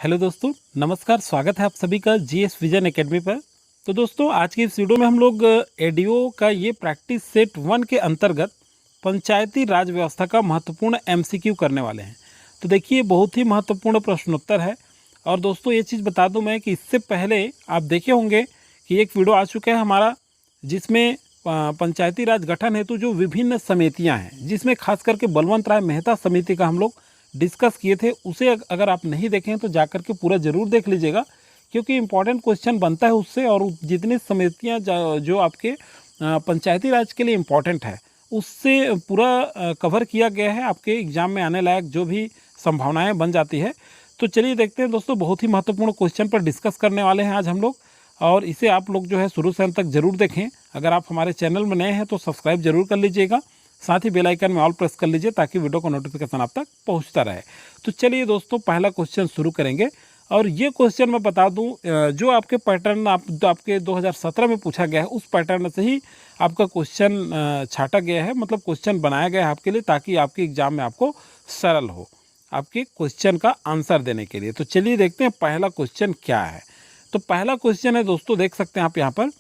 Hello दोस्तों, नमस्कार। स्वागत है आप सभी का जीएस विजन एकेडमी पर। तो दोस्तों, आज की इस वीडियो में हम लोग एडीओ का ये प्रैक्टिस सेट 1 के अंतर्गत पंचायती राज व्यवस्था का महत्वपूर्ण एमसीक्यू करने वाले हैं। तो देखिए, बहुत ही महत्वपूर्ण प्रश्नोत्तर है। और दोस्तों, ये चीज़ बता दूं मैं कि इससे पहले आप देखे होंगे कि एक वीडियो आ चुका है हमारा, जिसमें पंचायती राज गठन हेतु जो विभिन्न समितियाँ हैं, जिसमें खास करके बलवंत राय मेहता समिति का हम लोग डिस्कस किए थे। उसे अगर आप नहीं देखें तो जाकर के पूरा ज़रूर देख लीजिएगा, क्योंकि इम्पॉर्टेंट क्वेश्चन बनता है उससे। और जितनी समितियां जो आपके पंचायती राज के लिए इम्पॉर्टेंट है, उससे पूरा कवर किया गया है। आपके एग्ज़ाम में आने लायक जो भी संभावनाएं बन जाती है। तो चलिए देखते हैं दोस्तों, बहुत ही महत्वपूर्ण क्वेश्चन पर डिस्कस करने वाले हैं आज हम लोग। और इसे आप लोग जो है शुरू से अंत तक ज़रूर देखें। अगर आप हमारे चैनल में नए हैं तो सब्सक्राइब जरूर कर लीजिएगा, साथ ही बेल आइकन में ऑल प्रेस कर लीजिए ताकि वीडियो का नोटिफिकेशन आप तक पहुंचता रहे। तो चलिए दोस्तों, पहला क्वेश्चन शुरू करेंगे। और ये क्वेश्चन मैं बता दूं, जो आपके पैटर्न आपके 2017 में पूछा गया है, उस पैटर्न से ही आपका क्वेश्चन छाटा गया है, मतलब क्वेश्चन बनाया गया है आपके लिए, ताकि आपके एग्जाम में आपको सरल हो आपके क्वेश्चन का आंसर देने के लिए। तो चलिए देखते हैं पहला क्वेश्चन क्या है। तो पहला क्वेश्चन है दोस्तों, देख सकते हैं आप यहाँ पर,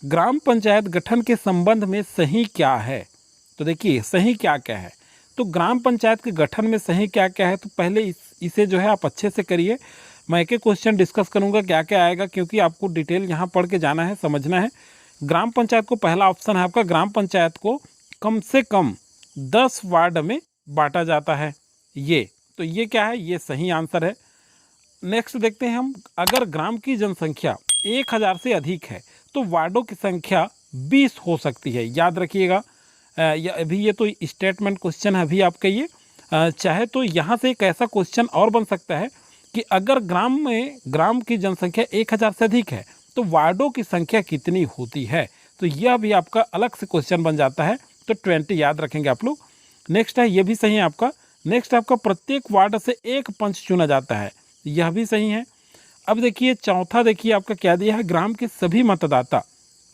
ग्राम पंचायत गठन के संबंध में सही क्या है। तो देखिए, सही क्या क्या है। तो ग्राम पंचायत के गठन में सही क्या क्या है, तो पहले इसे जो है आप अच्छे से करिए। मैं एक एक क्वेश्चन डिस्कस करूंगा क्या क्या आएगा, क्योंकि आपको डिटेल यहाँ पढ़ के जाना है, समझना है। ग्राम पंचायत को पहला ऑप्शन है आपका, ग्राम पंचायत को कम से कम 10 वार्ड में बांटा जाता है। तो ये क्या है, ये सही आंसर है। नेक्स्ट देखते हैं हम, अगर ग्राम की जनसंख्या 1000 से अधिक है तो वार्डों की संख्या 20 हो सकती है। याद रखिएगा, अभी ये तो स्टेटमेंट क्वेश्चन है अभी आपका ये। चाहे तो यहाँ से एक ऐसा क्वेश्चन और बन सकता है कि अगर ग्राम की जनसंख्या 1000 से अधिक है तो वार्डों की संख्या कितनी होती है। तो यह भी आपका अलग से क्वेश्चन बन जाता है। तो 20 याद रखेंगे आप लोग। नेक्स्ट है, ये भी सही है आपका। नेक्स्ट आपका, प्रत्येक वार्ड से एक पंच चुना जाता है। यह भी सही है। अब देखिए चौथा, देखिए आपका क्या दिया है, ग्राम के सभी मतदाता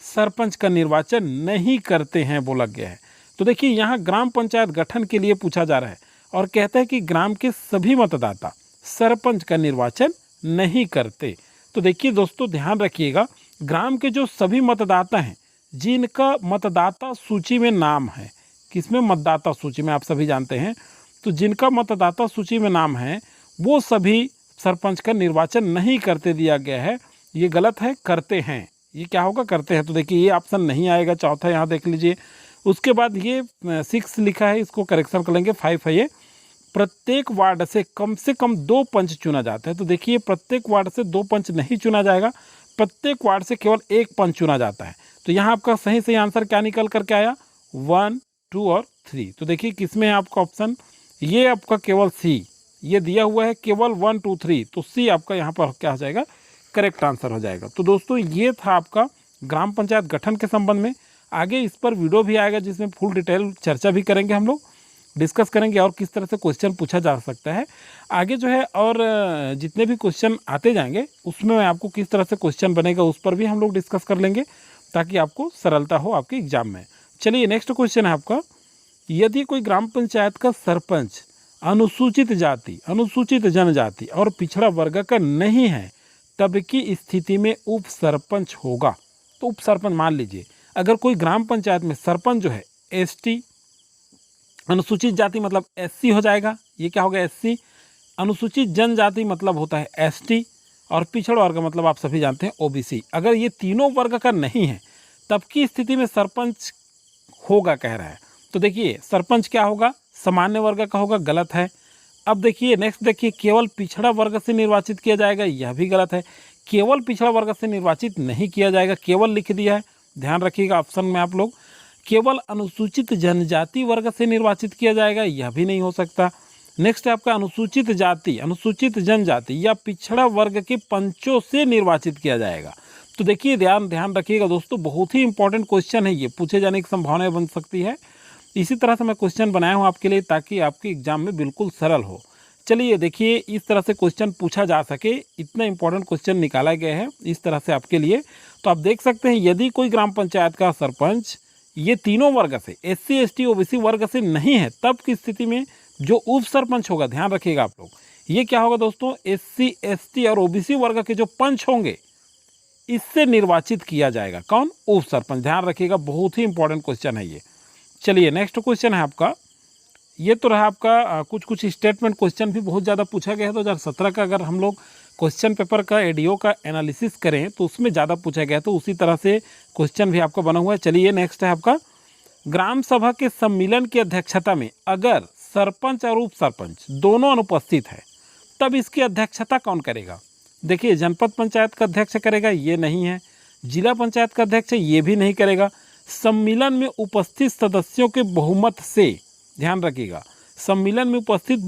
सरपंच का निर्वाचन नहीं करते हैं बोला गया है। तो देखिए, यहाँ ग्राम पंचायत गठन के लिए पूछा जा रहा है और कहता है कि ग्राम के सभी मतदाता सरपंच का निर्वाचन नहीं करते। तो देखिए दोस्तों, ध्यान रखिएगा, ग्राम के जो सभी मतदाता हैं, जिनका मतदाता सूची में नाम है, किसमें, मतदाता सूची में, आप सभी जानते हैं। तो जिनका मतदाता सूची में नाम है वो सभी सरपंच का निर्वाचन नहीं करते दिया गया है। ये गलत है, करते हैं। ये क्या होगा, करते हैं। तो देखिए, ये ऑप्शन नहीं आएगा, चौथा यहाँ देख लीजिए। उसके बाद ये 6 लिखा है, इसको करेक्शन कर लेंगे। 5 है ये, प्रत्येक वार्ड से कम 2 पंच चुना जाता है। तो देखिए, प्रत्येक वार्ड से 2 पंच नहीं चुना जाएगा, प्रत्येक वार्ड से केवल 1 पंच चुना जाता है। तो यहाँ आपका सही आंसर क्या निकल करके आया, 1, 2 और 3। तो देखिए, किसमें है आपका ऑप्शन, ये आपका केवल सी, ये दिया हुआ है केवल 1, 2, 3। तो सी आपका यहाँ पर क्या हो जाएगा, करेक्ट आंसर हो जाएगा। तो दोस्तों, ये था आपका ग्राम पंचायत गठन के संबंध में। आगे इस पर वीडियो भी आएगा जिसमें फुल डिटेल चर्चा भी करेंगे, हम लोग डिस्कस करेंगे और किस तरह से क्वेश्चन पूछा जा सकता है आगे जो है। और जितने भी क्वेश्चन आते जाएंगे उसमें आपको किस तरह से क्वेश्चन बनेगा उस पर भी हम लोग डिस्कस कर लेंगे, ताकि आपको सरलता हो आपके एग्जाम में। चलिए, नेक्स्ट क्वेश्चन है आपका, यदि कोई ग्राम पंचायत का सरपंच अनुसूचित जाति, अनुसूचित जनजाति और पिछड़ा वर्ग का नहीं है, तब की स्थिति में उप सरपंच होगा। तो उप सरपंच, मान लीजिए अगर कोई ग्राम पंचायत में सरपंच जो है एसटी, अनुसूचित जाति मतलब एससी हो जाएगा, ये क्या होगा, एससी। अनुसूचित जनजाति मतलब होता है एसटी, और पिछड़ा वर्ग मतलब आप सभी जानते हैं ओबीसी। अगर ये तीनों वर्ग का नहीं है तब की स्थिति में सरपंच होगा, कह रहा है। तो देखिए, सरपंच क्या होगा, सामान्य वर्ग का होगा, गलत है। अब देखिए नेक्स्ट, देखिए केवल पिछड़ा वर्ग से निर्वाचित किया जाएगा, यह भी गलत है। केवल पिछड़ा वर्ग से निर्वाचित नहीं किया जाएगा, केवल लिख दिया है, ध्यान रखिएगा ऑप्शन में आप लोग। केवल अनुसूचित जनजाति वर्ग से निर्वाचित किया जाएगा, यह भी नहीं हो सकता। नेक्स्ट है आपका, अनुसूचित जाति, अनुसूचित जनजाति या पिछड़ा वर्ग के पंचों से निर्वाचित किया जाएगा। तो देखिए, ध्यान रखिएगा दोस्तों, बहुत ही इंपॉर्टेंट क्वेश्चन है, ये पूछे जाने की संभावना बन सकती है। इसी तरह से मैं क्वेश्चन बनाया हूँ आपके लिए, ताकि आपके एग्जाम में बिल्कुल सरल हो। चलिए देखिए, इस तरह से क्वेश्चन पूछा जा सके, इतना इंपॉर्टेंट क्वेश्चन निकाला गया है इस तरह से आपके लिए। तो आप देख सकते हैं, यदि कोई ग्राम पंचायत का सरपंच ये तीनों वर्ग से, एससी, एसटी, ओबीसी वर्ग से नहीं है, तब की स्थिति में जो उप सरपंच होगा, ध्यान रखिएगा आप लोग, ये क्या होगा दोस्तों, SC ST और OBC वर्ग के जो पंच होंगे इससे निर्वाचित किया जाएगा। कौन, उप सरपंच। ध्यान रखिएगा, बहुत ही इंपॉर्टेंट क्वेश्चन है ये। चलिए नेक्स्ट क्वेश्चन है आपका, ये तो रहा आपका कुछ स्टेटमेंट क्वेश्चन भी बहुत ज़्यादा पूछा गया है 2017 का। अगर हम लोग क्वेश्चन पेपर का एडीओ का एनालिसिस करें तो उसमें ज़्यादा पूछा गया, तो उसी तरह से क्वेश्चन भी आपका बना हुआ है। चलिए नेक्स्ट है आपका, ग्राम सभा के सम्मेलन की अध्यक्षता में अगर सरपंच और उप सरपंच दोनों अनुपस्थित है तब इसकी अध्यक्षता कौन करेगा। देखिए, जनपद पंचायत का अध्यक्ष करेगा, ये नहीं है। जिला पंचायत का अध्यक्ष ये भी नहीं करेगा। सम्मेलन में उपस्थित सदस्यों के बहुमत से, ध्यान रखिएगा, सम्मेलन में उपस्थित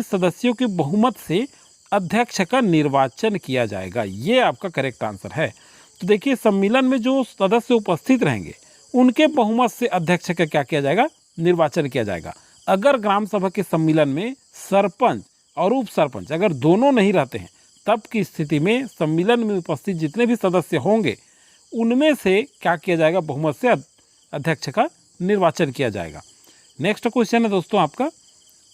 सदस्यों के बहुमत से अध्यक्ष का निर्वाचन किया जाएगा। ये आपका करेक्ट आंसर है। तो देखिए, सम्मेलन में जो सदस्य उपस्थित रहेंगे उनके बहुमत से अध्यक्ष का क्या किया जाएगा, निर्वाचन किया जाएगा। अगर ग्राम सभा के सम्मेलन में सरपंच और उप सरपंच अगर दोनों नहीं रहते हैं तब की स्थिति में सम्मेलन में उपस्थित जितने भी सदस्य होंगे उनमें से क्या किया जाएगा, बहुमत से अध्यक्ष का निर्वाचन किया जाएगा। नेक्स्ट क्वेश्चन है दोस्तों आपका,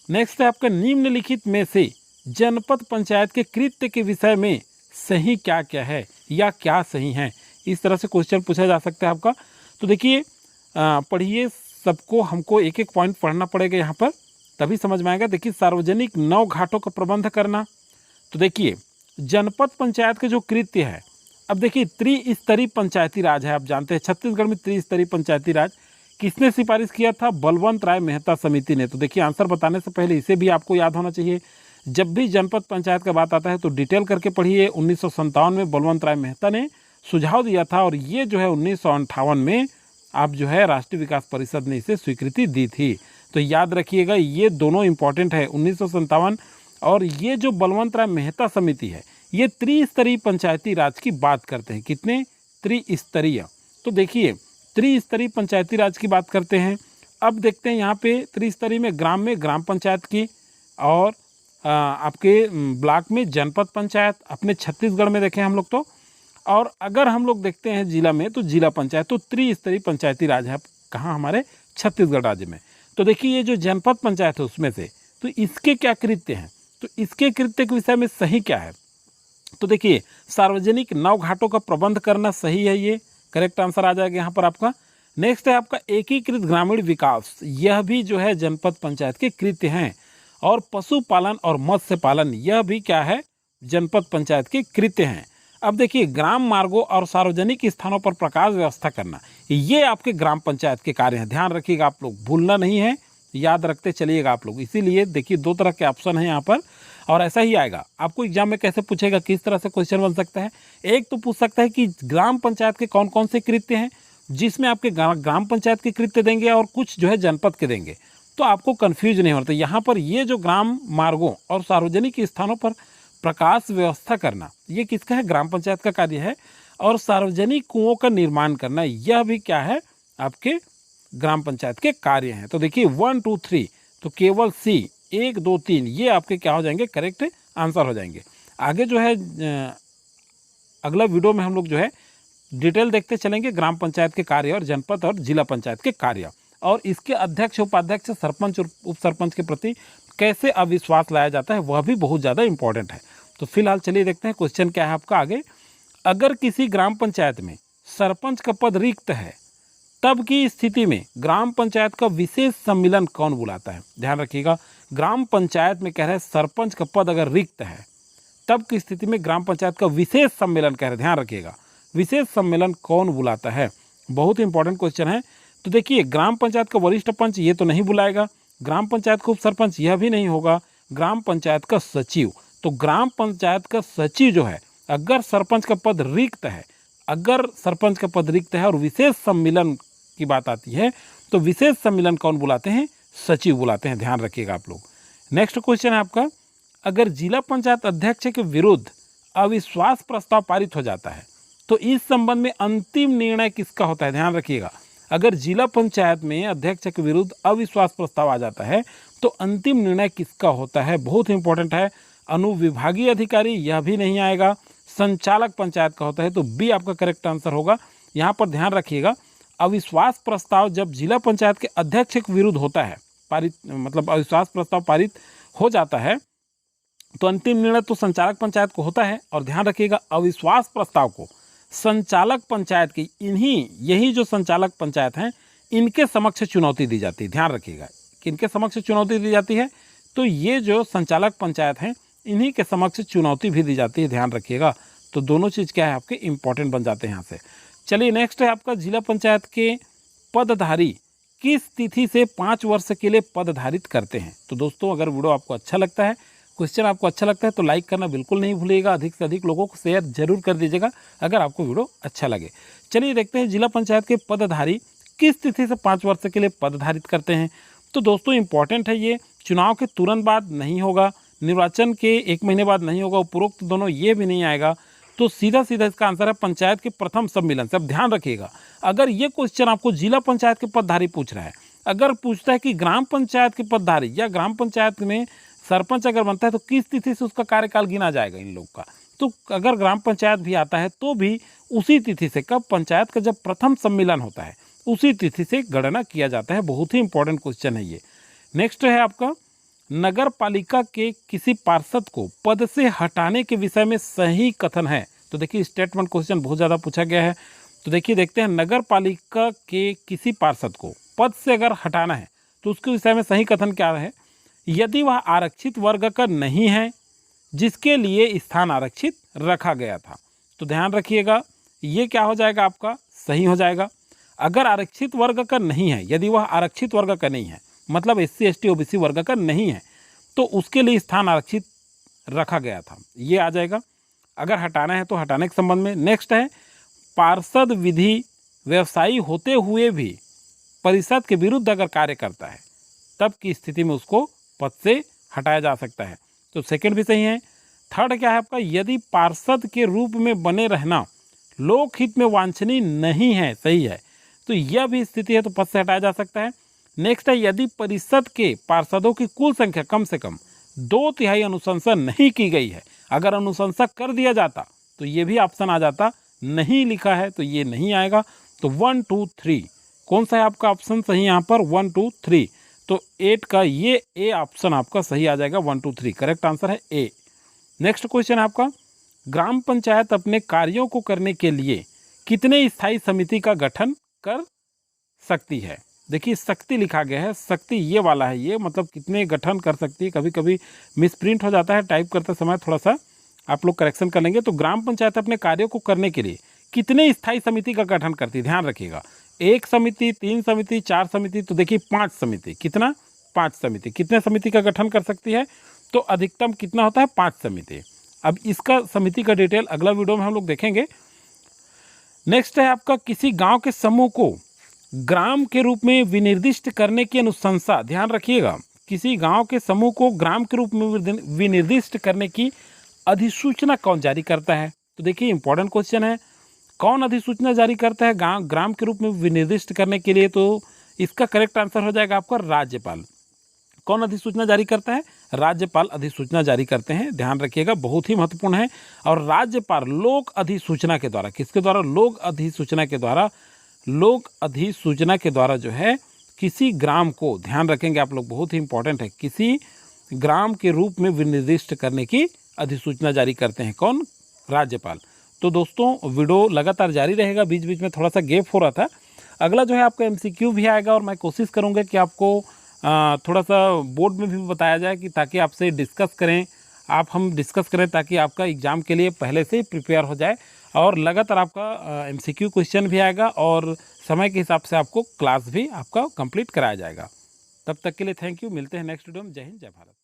नेक्स्ट है आपका, निम्नलिखित में से जनपद पंचायत के कृत्य के विषय में सही क्या क्या है या क्या सही है। इस तरह से क्वेश्चन पूछा जा सकता है आपका। तो देखिए, पढ़िए, सबको हमको एक एक पॉइंट पढ़ना पड़ेगा यहाँ पर, तभी समझ में आएगा। देखिए, सार्वजनिक नौ घाटों का प्रबंध करना। तो देखिए, जनपद पंचायत के जो कृत्य है, अब देखिए त्रिस्तरीय पंचायती राज है। आप जानते हैं छत्तीसगढ़ में त्रिस्तरीय पंचायती राज किसने सिफारिश किया था, बलवंत राय मेहता समिति ने। तो देखिए, आंसर बताने से पहले इसे भी आपको याद होना चाहिए। जब भी जनपद पंचायत का बात आता है तो डिटेल करके पढ़िए। 1957 में बलवंत राय मेहता ने सुझाव दिया था और ये जो है 1958 में आप जो है राष्ट्रीय विकास परिषद ने इसे स्वीकृति दी थी। तो याद रखिएगा, ये दोनों इंपॉर्टेंट है, 1957 और ये जो बलवंत राय मेहता समिति है ये त्रिस्तरीय पंचायती राज की बात करते हैं। कितने, त्रिस्तरीय। तो देखिए, त्रिस्तरीय पंचायती राज की बात करते हैं। अब देखते हैं यहाँ पे त्रिस्तरीय में ग्राम पंचायत की, और आपके ब्लॉक में जनपद पंचायत, अपने छत्तीसगढ़ में देखें हम लोग तो, और अगर हम लोग देखते हैं जिला में तो जिला पंचायत। तो त्रिस्तरीय पंचायती राज है कहाँ, हमारे छत्तीसगढ़ राज्य में। तो देखिए, ये जो जनपद पंचायत है उसमें से, तो इसके क्या कृत्य हैं, तो इसके कृत्य के विषय में सही क्या है। तो देखिए, सार्वजनिक नौ घाटों का प्रबंध करना सही है, ये करेक्ट आंसर आ जाएगा यहाँ पर आपका। नेक्स्ट है आपका, एकीकृत ग्रामीण विकास, यह भी जो है जनपद पंचायत के कृत्य हैं। और पशुपालन और मत्स्य पालन, यह भी क्या है, जनपद पंचायत के कृत्य हैं। अब देखिए, ग्राम मार्गों और सार्वजनिक स्थानों पर प्रकाश व्यवस्था करना, ये आपके ग्राम पंचायत के कार्य हैं। ध्यान रखिएगा, आप लोग भूलना नहीं है, याद रखते चलिएगा आप लोग। इसीलिए देखिए, दो तरह के ऑप्शन हैं यहाँ पर और ऐसा ही आएगा। आपको एग्जाम में कैसे पूछेगा, किस तरह से क्वेश्चन बन सकता है। एक तो पूछ सकता है कि ग्राम पंचायत के कौन कौन से कृत्य हैं, जिसमें आपके ग्राम पंचायत के कृत्य देंगे और कुछ जो है जनपद के देंगे, तो आपको कन्फ्यूज नहीं होता। यहाँ पर ये जो ग्राम मार्गों और सार्वजनिक स्थानों पर प्रकाश व्यवस्था करना, ये किसका है, ग्राम पंचायत का कार्य है। और सार्वजनिक कुओं का निर्माण करना, यह भी क्या है, आपके ग्राम पंचायत के कार्य हैं। तो देखिए 1 2 3, तो केवल सी 1 2 3 ये आपके क्या हो जाएंगे, करेक्ट आंसर हो जाएंगे। आगे जो है अगला वीडियो में हम लोग जो है डिटेल देखते चलेंगे ग्राम पंचायत के कार्य और जनपद और जिला पंचायत के कार्य, और इसके अध्यक्ष, उपाध्यक्ष, सरपंच और उप सरपंच के प्रति कैसे अविश्वास लाया जाता है, वह भी बहुत ज़्यादा इंपॉर्टेंट है। तो फिलहाल चलिए देखते हैं क्वेश्चन क्या है आपका आगे। अगर किसी ग्राम पंचायत में सरपंच का पद रिक्त है तब की स्थिति में ग्राम पंचायत का विशेष सम्मेलन कौन बुलाता है। ध्यान रखिएगा, ग्राम पंचायत में कह रहे हैं सरपंच का पद अगर रिक्त है तब की स्थिति में ग्राम पंचायत का विशेष सम्मेलन कह रहे हैं। ध्यान रखिएगा, विशेष सम्मेलन कौन बुलाता है, बहुत इंपॉर्टेंट क्वेश्चन है। तो देखिए, ग्राम पंचायत का वरिष्ठ पंच ये तो नहीं बुलाएगा, ग्राम पंचायत का उप सरपंच यह भी नहीं होगा, ग्राम पंचायत का सचिव। तो ग्राम पंचायत का सचिव जो है, अगर सरपंच का पद रिक्त है, अगर सरपंच का पद रिक्त है और विशेष सम्मेलन की बात आती है तो विशेष सम्मेलन कौन बुलाते हैं, सचिव बुलाते हैं। ध्यान रखिएगा आप लोग। नेक्स्ट क्वेश्चन है आपका, अगर जिला पंचायत अध्यक्ष के विरुद्ध अविश्वास प्रस्ताव पारित हो जाता है तो इस संबंध में अंतिम निर्णय किसका होता है। ध्यान रखिएगा, अगर जिला पंचायत में अध्यक्ष के विरुद्ध अविश्वास प्रस्ताव आ जाता है तो अंतिम निर्णय किसका होता है, बहुत इंपॉर्टेंट है। अनुविभागीय अधिकारी, यह भी नहीं आएगा। संचालक पंचायत का होता है, तो बी आपका करेक्ट आंसर होगा। यहाँ पर ध्यान रखिएगा, अविश्वास प्रस्ताव जब जिला पंचायत के अध्यक्ष के विरुद्ध होता है, पारित मतलब अविश्वास प्रस्ताव पारित हो जाता है तो अंतिम निर्णय तो संचालक पंचायत को होता है। और ध्यान रखिएगा, अविश्वास प्रस्ताव को संचालक पंचायत की यही जो संचालक पंचायत हैं इनके समक्ष चुनौती दी जाती है। ध्यान रखिएगा कि इनके समक्ष चुनौती दी जाती है, तो ये जो संचालक पंचायत हैं इन्हीं के समक्ष चुनौती भी दी जाती है। ध्यान रखिएगा, तो दोनों चीज़ क्या है आपके इंपॉर्टेंट बन जाते हैं यहाँ से। चलिए नेक्स्ट है आपका, जिला पंचायत के पदधारी किस तिथि से 5 वर्ष के लिए पद धारित करते हैं। तो दोस्तों अगर वीडियो आपको अच्छा लगता है, क्वेश्चन आपको अच्छा लगता है तो लाइक करना बिल्कुल नहीं भूलिएगा, अधिक से अधिक लोगों को शेयर जरूर कर दीजिएगा अगर आपको वीडियो अच्छा लगे। चलिए देखते हैं जिला पंचायत के पदधारी किस तिथि से 5 वर्ष के लिए पद धारित करते हैं। तो दोस्तों इंपॉर्टेंट है, ये चुनाव के तुरंत बाद नहीं होगा, निर्वाचन के 1 महीने बाद नहीं होगा, उपरोक्त दोनों ये भी नहीं आएगा, तो सीधा सीधा इसका आंसर है पंचायत के प्रथम सम्मेलन से। अब ध्यान रखिएगा, अगर ये क्वेश्चन आपको जिला पंचायत के पदधारी पूछ रहा है, अगर पूछता है कि ग्राम पंचायत के पदधारी या ग्राम पंचायत में सरपंच अगर बनता है तो किस तिथि से उसका कार्यकाल गिना जाएगा इन लोग का, तो अगर ग्राम पंचायत भी आता है तो भी उसी तिथि से, कब पंचायत का जब प्रथम सम्मेलन होता है उसी तिथि से गणना किया जाता है। बहुत ही इंपॉर्टेंट क्वेश्चन है ये। नेक्स्ट है आपका, नगर पालिका के किसी पार्षद को पद से हटाने के विषय में सही कथन है। तो देखिए स्टेटमेंट क्वेश्चन बहुत ज़्यादा पूछा गया है। तो देखिए देखते हैं, नगर पालिका के किसी पार्षद को पद से अगर हटाना है तो उसके विषय में सही कथन क्या है, यदि वह आरक्षित वर्ग का नहीं है जिसके लिए स्थान आरक्षित रखा गया था। तो ध्यान रखिएगा, ये क्या हो जाएगा आपका, सही हो जाएगा। अगर आरक्षित वर्ग का नहीं है, यदि वह आरक्षित वर्ग का नहीं है मतलब SC ST OBC वर्ग का नहीं है तो उसके लिए स्थान आरक्षित रखा गया था, ये आ जाएगा। अगर हटाना है तो हटाने के संबंध में। नेक्स्ट है, पार्षद विधि व्यवसायी होते हुए भी परिषद के विरुद्ध अगर कार्य करता है तब की स्थिति में उसको पद से हटाया जा सकता है। तो सेकंड भी सही है। थर्ड क्या है आपका, यदि पार्षद के रूप में बने रहना लोकहित में वांछनीय नहीं है, सही है, तो यह भी स्थिति है तो पद से हटाया जा सकता है। नेक्स्ट है, यदि परिषद के पार्षदों की कुल संख्या कम से कम 2/3 अनुशंसा नहीं की गई है, अगर अनुशंसा कर दिया जाता तो ये भी ऑप्शन आ जाता, नहीं लिखा है तो ये नहीं आएगा। तो 1 2 3 कौन सा है आपका ऑप्शन सही यहाँ पर, 1 2 3, तो 8 का ये ए ऑप्शन आपका सही आ जाएगा, 1 2 3 करेक्ट आंसर है ए। नेक्स्ट क्वेश्चन है आपका, ग्राम पंचायत अपने कार्यों को करने के लिए कितने स्थायी समिति का गठन कर सकती है। देखिए शक्ति लिखा गया है, शक्ति ये वाला है, ये मतलब कितने गठन कर सकती है, कभी कभी मिसप्रिंट हो जाता है टाइप करते समय, थोड़ा सा आप लोग करेक्शन कर लेंगे। तो ग्राम पंचायत अपने कार्यों को करने के लिए कितने स्थायी समिति का गठन करती है, ध्यान रखिएगा, 1 समिति, 3 समिति, 4 समिति, तो देखिए 5 समिति, कितना 5 समिति, कितने समिति का गठन कर सकती है, तो अधिकतम कितना होता है 5 समिति। अब इसका समिति का डिटेल अगला वीडियो में हम लोग देखेंगे। नेक्स्ट है आपका, किसी गांव के समूह को ग्राम के रूप में विनिर्दिष्ट करने की अनुशंसा, ध्यान रखिएगा, किसी गांव के समूह को ग्राम के रूप में विनिर्दिष्ट करने की अधिसूचना कौन जारी करता है। तो देखिए इंपॉर्टेंट क्वेश्चन है, कौन अधिसूचना जारी करता है ग्राम के रूप में विनिर्दिष्ट करने के लिए, तो इसका करेक्ट आंसर हो जाएगा आपका राज्यपाल। कौन अधिसूचना जारी करता है, राज्यपाल अधिसूचना जारी करते हैं, ध्यान रखिएगा, बहुत ही महत्वपूर्ण है। और राज्यपाल लोक अधिसूचना के द्वारा, किसके द्वारा, लोक अधिसूचना के द्वारा, लोक अधिसूचना के द्वारा जो है किसी ग्राम को, ध्यान रखेंगे आप लोग, बहुत ही इंपॉर्टेंट है, किसी ग्राम के रूप में विनिर्दिष्ट करने की अधिसूचना जारी करते हैं, कौन, राज्यपाल। तो दोस्तों वीडियो लगातार जारी रहेगा, बीच बीच में थोड़ा सा गैप हो रहा था। अगला जो है आपका MCQ भी आएगा और मैं कोशिश करूँगा कि आपको थोड़ा सा बोर्ड में भी बताया जाए कि ताकि आपसे डिस्कस करें, हम डिस्कस करें ताकि आपका एग्ज़ाम के लिए पहले से ही प्रिपेयर हो जाए। और लगातार आपका MCQ क्वेश्चन भी आएगा और समय के हिसाब से आपको क्लास भी आपका कंप्लीट कराया जाएगा। तब तक के लिए थैंक यू, मिलते हैं नेक्स्ट वीडियो में। जय हिंद, जय भारत।